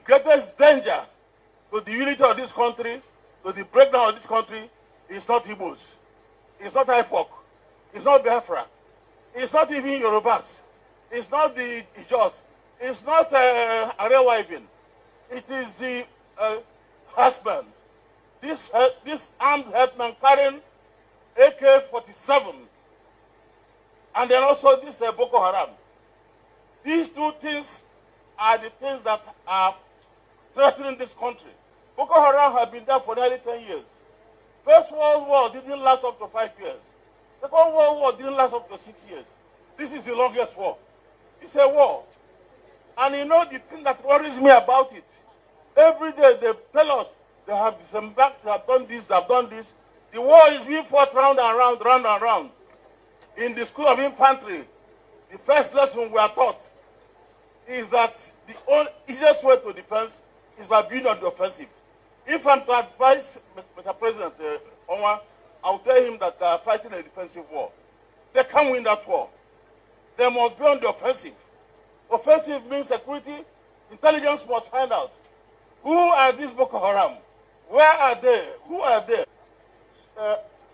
greatest danger to the unity of this country, to the breakdown of this country, is not Igbos. It's not IPOB. It's not Biafra. It's not even Yorubas. It's not the Ijos. It's not Arewa even. It is the husband. This armed headman carrying AK-47. And then also this Boko Haram. These two things are the things that are threatening this country. Boko Haram have been there for nearly 10 years. First World War didn't last up to 5 years. Second World War didn't last up to 6 years. This is the longest war. It's a war. And you know the thing that worries me about it? Every day they tell us they have disembarked, they have done this, they have done this. The war is being fought round and round, round and round. In the School of Infantry, the first lesson we are taught is that the only easiest way to defense is by being on the offensive. If I'm to advise Mr. President Onwa, I'll tell him that they are fighting a defensive war. They can't win that war. They must be on the offensive. Offensive means security. Intelligence must find out who are these Boko Haram, where are they, who are they.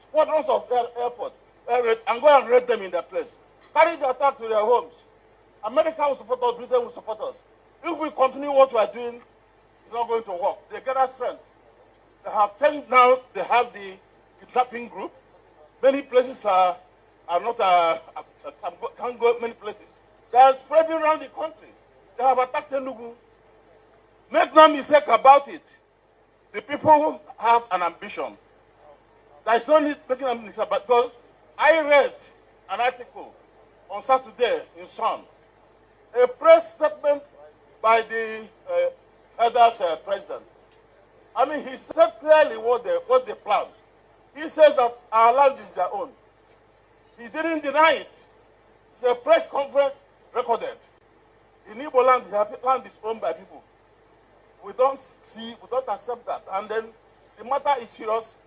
Squadrons of airport, and go and raid them in their place. Carry the attack to their homes. America will support us, Britain will support us. If we continue what we are doing, it's not going to work. They gather strength. They have now they have the kidnapping group. Many places are not can't go many places. They are spreading around the country. They have attacked Enugu. Make no mistake about it. The people have an ambition. There is no need making a mistake about, because I read an article on Saturday in Sun, a press statement by the Elders president. I mean, he said clearly what they planned. He says that our land is their own. He didn't deny it. It's a press conference recorded. In Igbo land, the land is owned by people. We don't accept that. And then the matter is serious.